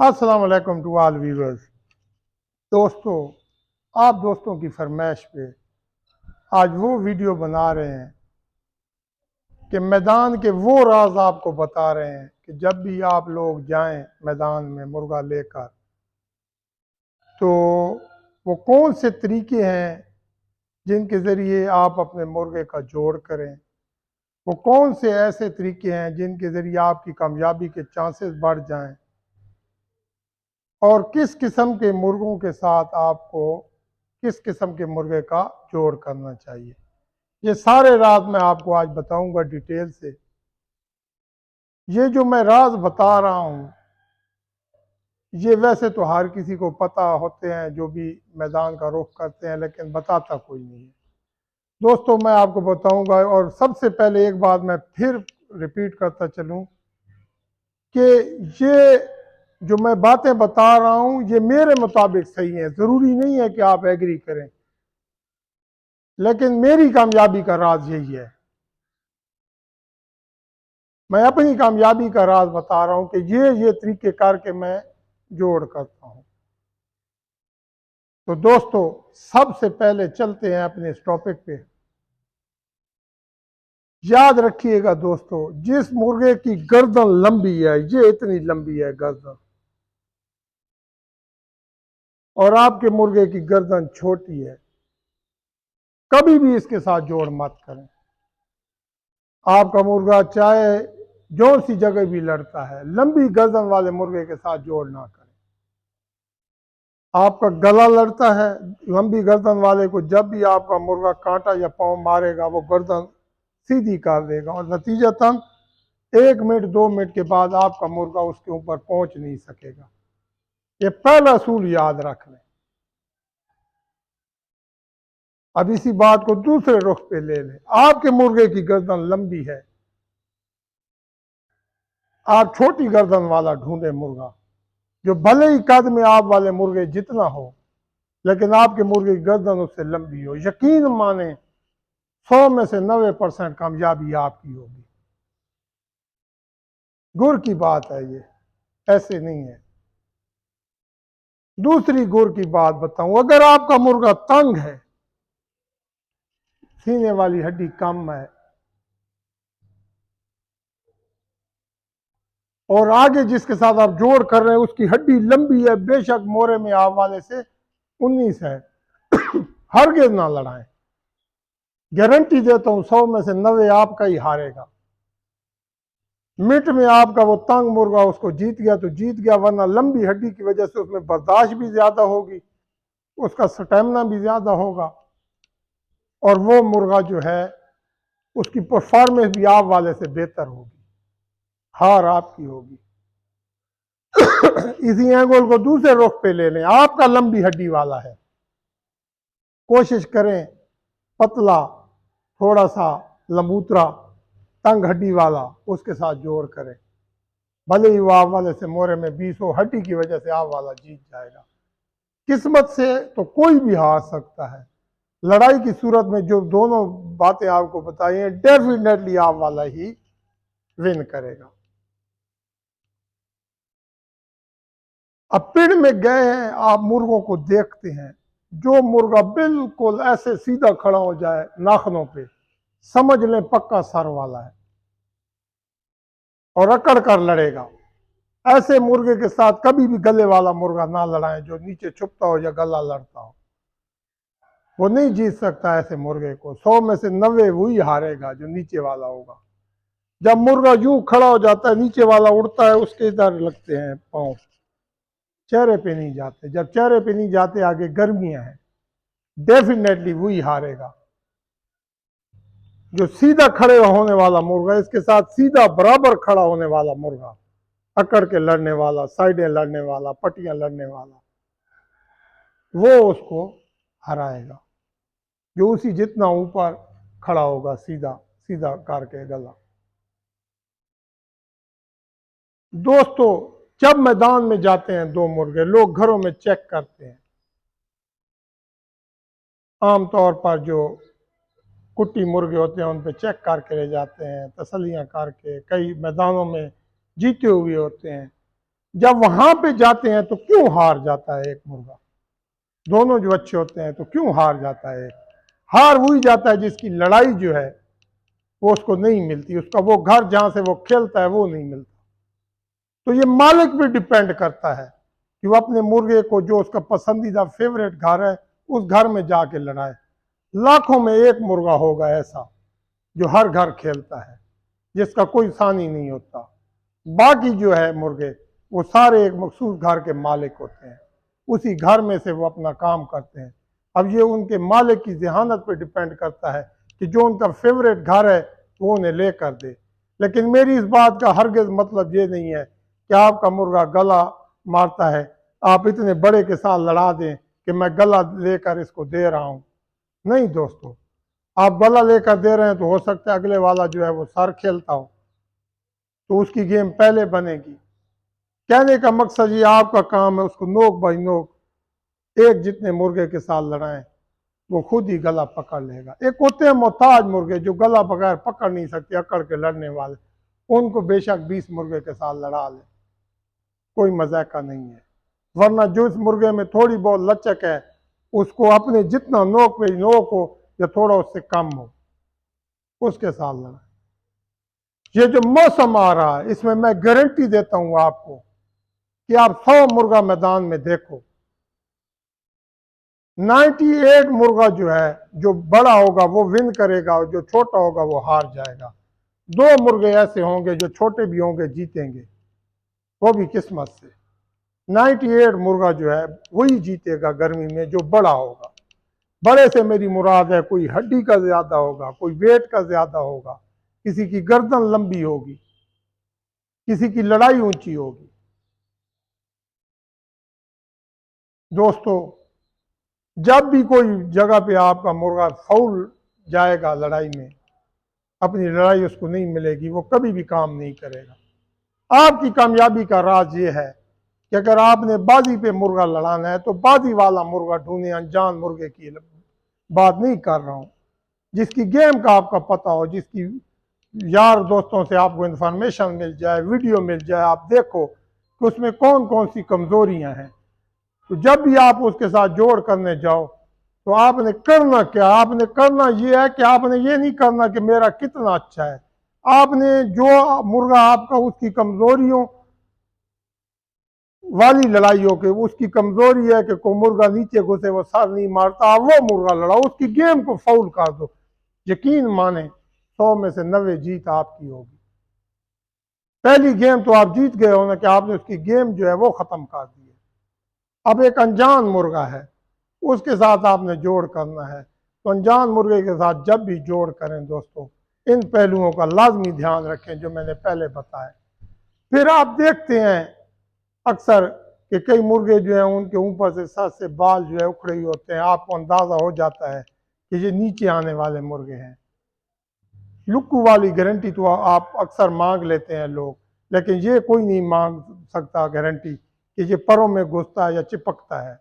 अस्सलाम वालेकुम to all viewers. दोस्तों, आप दोस्तों की फरमाइश पे आज वो वीडियो बना रहे हैं कि मैदान के वो राज आपको बता रहे हैं कि जब भी आप लोग जाएं मैदान में मुर्गा लेकर, तो वो कौन से तरीके हैं जिनके ज़रिए आप अपने मुर्गे का जोड़ करें। वो कौन से ऐसे तरीके हैं जिनके ज़रिए आपकी कामयाबी के चांसेस बढ़ जाएं, और किस किस्म के मुर्गों के साथ आपको किस किस्म के मुर्गे का जोड़ करना चाहिए। ये सारे राज मैं आपको आज बताऊंगा डिटेल से। ये जो मैं राज बता रहा हूँ, ये वैसे तो हर किसी को पता होते हैं जो भी मैदान का रुख करते हैं, लेकिन बताता कोई नहीं है। दोस्तों, मैं आपको बताऊंगा, और सबसे पहले एक बात मैं फिर रिपीट करता चलूं कि ये जो मैं बातें बता रहा हूं ये मेरे मुताबिक सही है। ज़रूरी नहीं है कि आप एग्री करें, लेकिन मेरी कामयाबी का राज यही है। मैं अपनी कामयाबी का राज बता रहा हूं कि ये तरीके करके मैं जोड़ करता हूं। तो दोस्तों, सबसे पहले चलते हैं अपने इस टॉपिक पे। याद रखिएगा दोस्तों, जिस मुर्गे की गर्दन लंबी है, ये इतनी लंबी है गर्दन, और आपके मुर्गे की गर्दन छोटी है, कभी भी इसके साथ जोड़ मत करें। आपका मुर्गा चाहे जो सी जगह भी लड़ता है, लंबी गर्दन वाले मुर्गे के साथ जोड़ ना करें। आपका गला लड़ता है, लंबी गर्दन वाले को जब भी आपका मुर्गा कांटा या पाँव मारेगा, वो गर्दन सीधी कर देगा, और नतीजतन 1 मिनट 2 मिनट के बाद आपका मुर्गा उसके ऊपर पहुंच नहीं सकेगा। ये पहला असूल याद रख लें। अब इसी बात को दूसरे रुख पे ले लें। आपके मुर्गे की गर्दन लंबी है, आप छोटी गर्दन वाला ढूंढे मुर्गा, जो भले ही कद में आप वाले मुर्गे जितना हो, लेकिन आपके मुर्गे की गर्दन उससे लंबी हो। यकीन माने 100 में से 90% कामयाबी आपकी होगी। गुर की बात है ये, ऐसे नहीं है। दूसरी गुर की बात बताऊं, अगर आपका मुर्गा तंग है, सीने वाली हड्डी कम है, और आगे जिसके साथ आप जोड़ कर रहे हैं उसकी हड्डी लंबी है, बेशक मोरे में आप वाले से 19 है, हरगिज ना लड़ाएं। गारंटी देता हूं 100 में से 90 आपका ही हारेगा। मिट में आपका वो तंग मुर्गा उसको जीत गया तो जीत गया, वरना लंबी हड्डी की वजह से उसमें बर्दाश्त भी ज्यादा होगी, उसका स्टेमिना भी ज्यादा होगा, और वो मुर्गा जो है उसकी परफॉर्मेंस भी आप वाले से बेहतर होगी, हार आपकी होगी। इसी एंगल को दूसरे रुख पे ले लें। आपका लंबी हड्डी वाला है, कोशिश करें पतला, थोड़ा सा लंबूतरा, तंग हड्डी वाला उसके साथ जोड़ करें। भले ही वो आप वाले से मोरे में 20 हो, हड्डी की वजह से आप वाला जीत जाएगा। किस्मत से तो कोई भी हार सकता है। लड़ाई की सूरत में जो दोनों बातें आपको बताई हैं, डेफिनेटली आप वाला ही विन करेगा। अब पिंड में गए हैं, आप मुर्गों को देखते हैं, जो मुर्गा बिल्कुल ऐसे सीधा खड़ा हो जाए नाखनों पे, समझ लें पक्का सर वाला है और अकड़ कर लड़ेगा। ऐसे मुर्गे के साथ कभी भी गले वाला मुर्गा ना लड़ाएं, जो नीचे छुपता हो या गला लड़ता हो। वो नहीं जीत सकता ऐसे मुर्गे को। 100 में से 90 वही हारेगा जो नीचे वाला होगा। जब मुर्गा यूं खड़ा हो जाता है, नीचे वाला उड़ता है, उसके इधर लगते हैं पांव, चेहरे पे नहीं जाते। जब चेहरे पे नहीं जाते, आगे गर्मियां हैं, डेफिनेटली वही हारेगा। जो सीधा खड़े होने वाला मुर्गा, इसके साथ सीधा बराबर खड़ा होने वाला मुर्गा, अकड़ के लड़ने वाला, साइडें लड़ने वाला, पट्टियां लड़ने वाला, वो उसको हराएगा, जो उसी जितना ऊपर खड़ा होगा, सीधा सीधा करके गला। दोस्तों, जब मैदान में जाते हैं दो मुर्गे, लोग घरों में चेक करते हैं। आमतौर पर जो कुट्टी मुर्गे होते हैं उन पे चेक करके ले जाते हैं, तसल्लियां करके। कई मैदानों में जीते हुए होते हैं, जब वहां पे जाते हैं तो क्यों हार जाता है एक मुर्गा? दोनों जो अच्छे होते हैं तो क्यों हार जाता है? हार वही जाता है जिसकी लड़ाई जो है वो उसको नहीं मिलती, उसका वो घर जहां से वो खेलता है वो नहीं मिलता। तो ये मालिक भी डिपेंड करता है कि वो अपने मुर्गे को जो उसका पसंदीदा फेवरेट घर है उस घर में जाके लड़ाए। लाखों में एक मुर्गा होगा ऐसा जो हर घर खेलता है, जिसका कोई सानी नहीं होता। बाकी जो है मुर्गे वो सारे एक मखसूस घर के मालिक होते हैं, उसी घर में से वो अपना काम करते हैं। अब ये उनके मालिक की जहानत पर डिपेंड करता है कि जो उनका फेवरेट घर है वो उन्हें लेकर दे। लेकिन मेरी इस बात का हरगिज मतलब ये नहीं है कि आपका मुर्गा गला मारता है, आप इतने बड़े के साथ लड़ा दें कि मैं गला लेकर इसको दे रहा हूं। नहीं दोस्तों, आप गला लेकर दे रहे हैं तो हो सकता है अगले वाला जो है वो सर खेलता हो, तो उसकी गेम पहले बनेगी। कहने का मकसद ये आपका काम है उसको नोक बाई नोक एक जितने मुर्गे के साथ लड़ाएं, वो खुद ही गला पकड़ लेगा। एक होते हैं मोहताज मुर्गे जो गला बगैर पकड़ नहीं सकते, अकड़ के लड़ने वाले, उनको बेशक 20 मुर्गे के साथ लड़ा ले, कोई मजाक का नहीं है। वरना जो इस मुर्गे में थोड़ी बहुत लचक है उसको अपने जितना नोक पे नोक हो या थोड़ा उससे कम हो उसके साथ लड़ा। ये जो मौसम आ रहा है इसमें मैं गारंटी देता हूं आपको कि आप 100 मुर्गा मैदान में देखो, 98 मुर्गा जो है जो बड़ा होगा वो विन करेगा और जो छोटा होगा वो हार जाएगा। 2 मुर्गे ऐसे होंगे जो छोटे भी होंगे जीतेंगे, वो भी किस्मत से। 98 मुर्गा जो है वही जीतेगा गर्मी में जो बड़ा होगा। बड़े से मेरी मुराद है कोई हड्डी का ज्यादा होगा, कोई वेट का ज्यादा होगा, किसी की गर्दन लंबी होगी, किसी की लड़ाई ऊंची होगी। दोस्तों, जब भी कोई जगह पे आपका मुर्गा फाउल जाएगा लड़ाई में, अपनी लड़ाई उसको नहीं मिलेगी, वो कभी भी काम नहीं करेगा। आपकी कामयाबी का राज ये है कि अगर आपने बाजी पे मुर्गा लड़ाना है तो बाजी वाला मुर्गा ढूंढे, अनजान मुर्गे की बात नहीं कर रहा हूं, जिसकी गेम का आपका पता हो, जिसकी यार दोस्तों से आपको इंफॉर्मेशन मिल जाए, वीडियो मिल जाए, आप देखो कि उसमें कौन कौन सी कमजोरियां हैं। तो जब भी आप उसके साथ जोड़ करने जाओ तो आपने करना क्या? आपने करना यह है कि आपने ये नहीं करना कि मेरा कितना अच्छा है, आपने जो मुर्गा आपका उसकी कमजोरियों वाली लड़ाई हो के उसकी कमजोरी है कि कोई मुर्गा नीचे घुसे वो सर नहीं मारता, आप वो मुर्गा लड़ाओ, उसकी गेम को फाउल कर दो। यकीन माने 100 में से 90 जीत आपकी होगी। पहली गेम तो आप जीत गए हो ना कि आपने उसकी गेम जो है वो खत्म कर दी है। अब एक अनजान मुर्गा है उसके साथ आपने जोड़ करना है, तो अनजान मुर्गे के साथ जब भी जोड़ करें दोस्तों इन पहलुओं का लाजमी ध्यान रखें जो मैंने पहले बताया। फिर आप देखते हैं अक्सर कि कई मुर्गे जो हैं उनके ऊपर से सर से बाल जो है उखड़े ही होते हैं, आपको अंदाजा हो जाता है कि ये नीचे आने वाले मुर्गे हैं। लुक्कू वाली गारंटी तो आप अक्सर मांग लेते हैं लोग, लेकिन ये कोई नहीं मांग सकता गारंटी कि ये परों में घुसता है या चिपकता है।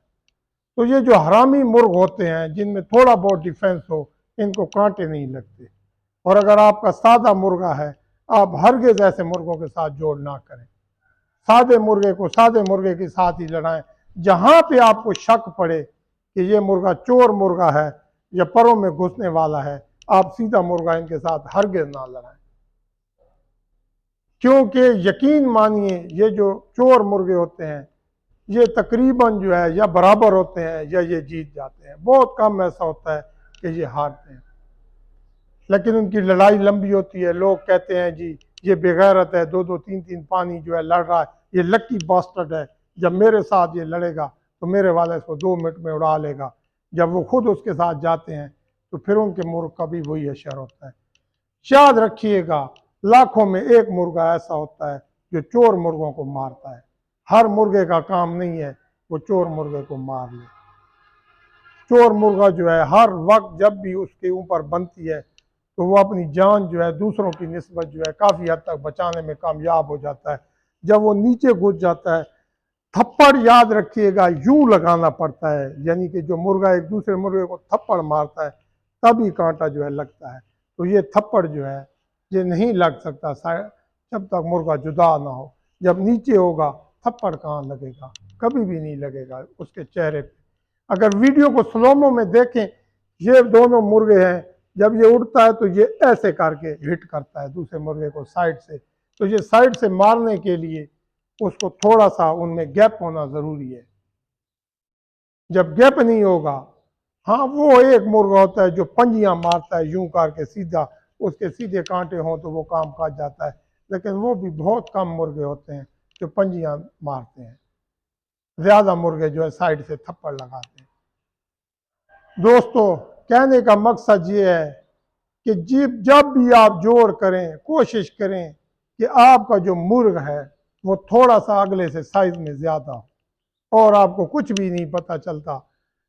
तो ये जो हरामी मुर्ग होते हैं जिनमें थोड़ा बहुत डिफेंस हो, इनको कांटे नहीं लगते। और अगर आपका सादा मुर्गा है, आप हरगिज ऐसे मुर्गों के साथ जोड़ ना करें। सादे मुर्गे को सादे मुर्गे के साथ ही लड़ाएं। जहां पे आपको शक पड़े कि ये मुर्गा चोर मुर्गा है या परों में घुसने वाला है, आप सीधा मुर्गा इनके साथ हरगिज ना लड़ाएं, क्योंकि यकीन मानिए ये जो चोर मुर्गे होते हैं ये तकरीबन जो है या बराबर होते हैं या ये जीत जाते हैं। बहुत कम ऐसा होता है कि ये हारते हैं, लेकिन उनकी लड़ाई लंबी होती है। लोग कहते हैं जी ये बेगैरत है, 2-2 3-3 पानी जो है लड़ रहा है, ये लकी बास्टर्ड है, जब मेरे साथ ये लड़ेगा तो मेरे वाला इसको 2 मिनट में उड़ा लेगा। जब वो खुद उसके साथ जाते हैं तो फिर उनके मुर्ग का भी वही असर होता है। याद रखिएगा, लाखों में एक मुर्गा ऐसा होता है जो चोर मुर्गों को मारता है। हर मुर्गे का काम नहीं है वो चोर मुर्गे को मार ले। चोर मुर्गा जो है हर वक्त जब भी उसके ऊपर बनती है तो वो अपनी जान जो है दूसरों की निस्बत जो है काफ़ी हद तक बचाने में कामयाब हो जाता है। जब वो नीचे घुस जाता है, थप्पड़ याद रखिएगा यूं लगाना पड़ता है, यानी कि जो मुर्गा एक दूसरे मुर्गे को थप्पड़ मारता है तभी कांटा जो है लगता है। तो ये थप्पड़ जो है ये नहीं लग सकता जब तक मुर्गा जुदा ना हो। जब नीचे होगा थप्पड़ कहाँ लगेगा, कभी भी नहीं लगेगा उसके चेहरे पे। अगर वीडियो को स्लोमो में देखें, ये दोनों मुर्गे हैं, जब ये उड़ता है तो ये ऐसे करके हिट करता है दूसरे मुर्गे को साइड से। तो ये साइड से मारने के लिए उसको थोड़ा सा उनमें गैप होना जरूरी है। जब गैप नहीं होगा, हाँ वो एक मुर्गा होता है जो पंजियां मारता है यूं करके सीधा, उसके सीधे कांटे हों तो वो काम काट जाता है, लेकिन वो भी बहुत कम मुर्गे होते हैं जो पंजियां मारते हैं। ज्यादा मुर्गे जो है साइड से थप्पड़ लगाते हैं। दोस्तों, कहने का मकसद ये है कि जब भी आप जोड़ करें, कोशिश करें कि आपका जो मुर्ग है वो थोड़ा सा अगले से साइज में ज्यादा हो, और आपको कुछ भी नहीं पता चलता।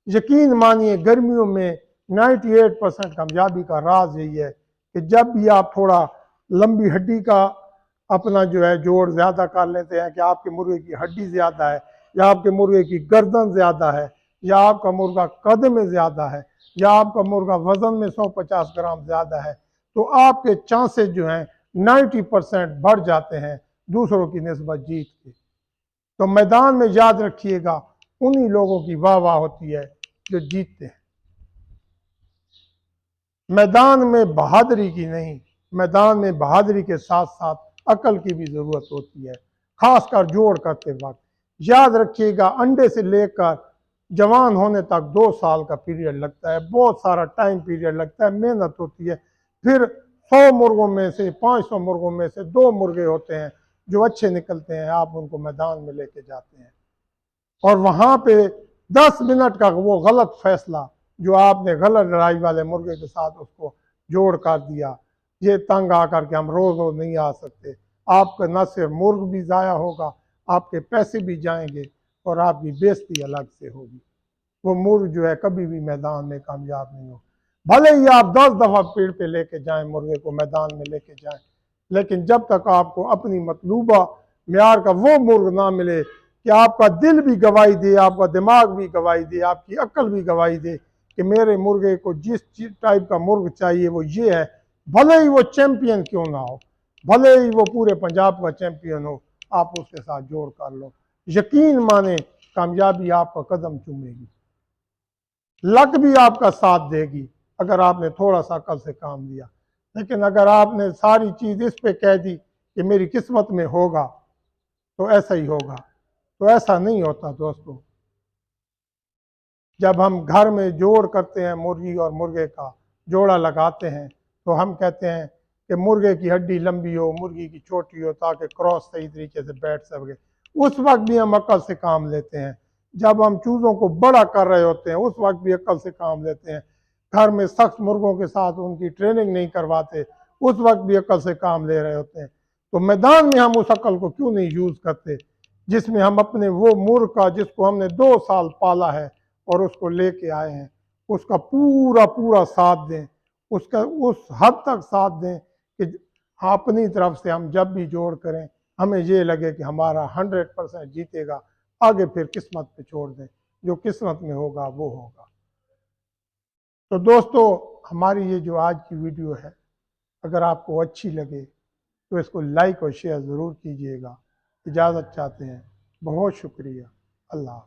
यकीन मानिए, गर्मियों में 98% कामयाबी का राज यही है कि जब भी आप थोड़ा लंबी हड्डी का अपना जो है जोड़ ज्यादा कर लेते हैं, कि आपके मुर्गे की हड्डी ज्यादा है, या आपके मुर्गे की गर्दन ज्यादा है, या आपका मुर्गा कद में ज्यादा है, या आपका मुर्गा वजन में 150 ग्राम ज्यादा है, तो आपके चांसेस जो हैं 90% बढ़ जाते हैं दूसरों की निस्बत जीत के। तो मैदान में याद रखिएगा, उन्हीं लोगों की वाह वाह होती है जो जीतते हैं। मैदान में बहादुरी की नहीं, मैदान में बहादुरी के साथ साथ अकल की भी जरूरत होती है, खासकर जोड़ करते वक्त। याद रखिएगा, अंडे से लेकर जवान होने तक 2 साल का पीरियड लगता है, बहुत सारा टाइम पीरियड लगता है, मेहनत होती है। फिर 100 मुर्गों में से 500 मुर्गों में से 2 मुर्गे होते हैं जो अच्छे निकलते हैं, आप उनको मैदान में लेके जाते हैं, और वहां पे 10 मिनट का वो गलत फैसला जो आपने गलत लड़ाई वाले मुर्गे के साथ उसको जोड़ कर दिया, ये तंग आकर के हम रोज रोज नहीं आ सकते। आपका न सिर्फ मुर्ग भी ज़ाया होगा, आपके पैसे भी जाएंगे, और आपकी बेइज्जती अलग से होगी। वो मुर्ग जो है कभी भी मैदान में कामयाब नहीं हो। भले ही आप 10 दफा पेड़ पे लेके जाएं, मुर्गे को मैदान में लेके जाएं, लेकिन जब तक आपको अपनी मतलूबा म्यार का वो मुर्ग ना मिले कि आपका दिल भी गवाही दे, आपका दिमाग भी गवाही दे, आपकी अक्ल भी गवाही दे कि मेरे मुर्गे को जिस टाइप का मुर्ग चाहिए वो ये है, भले ही वो चैंपियन क्यों ना हो, भले ही वो पूरे पंजाब का चैंपियन हो, आप उसके साथ जोड़ कर लो। यकीन माने, कामयाबी आपका कदम चूमेगी, लक भी आपका साथ देगी अगर आपने थोड़ा सा अकल से काम लिया। लेकिन अगर आपने सारी चीज इस पे कह दी कि मेरी किस्मत में होगा तो ऐसा ही होगा, तो ऐसा नहीं होता दोस्तों। जब हम घर में जोड़ करते हैं, मुर्गी और मुर्गे का जोड़ा लगाते हैं, तो हम कहते हैं कि मुर्गे की हड्डी लंबी हो, मुर्गी की छोटी हो, ताकि क्रॉस सही तरीके से बैठ सके। उस वक्त भी हम अकल से काम लेते हैं। जब हम चूज़ों को बड़ा कर रहे होते हैं, उस वक्त भी अकल से काम लेते हैं। घर में सख्त मुर्गों के साथ उनकी ट्रेनिंग नहीं करवाते, उस वक्त भी अकल से काम ले रहे होते हैं। तो मैदान में हम उस अकल को क्यों नहीं यूज़ करते, जिसमें हम अपने वो मुर्ग का, जिसको हमने 2 साल पाला है और उसको लेके आए हैं, उसका पूरा पूरा साथ दें, उसका उस हद तक साथ दें कि अपनी तरफ से हम जब भी जोड़ करें हमें ये लगे कि हमारा 100% जीतेगा। आगे फिर किस्मत पे छोड़ दें, जो किस्मत में होगा वो होगा। तो दोस्तों, हमारी ये जो आज की वीडियो है, अगर आपको अच्छी लगे तो इसको लाइक और शेयर ज़रूर कीजिएगा। इजाज़त चाहते हैं, बहुत शुक्रिया। अल्लाह।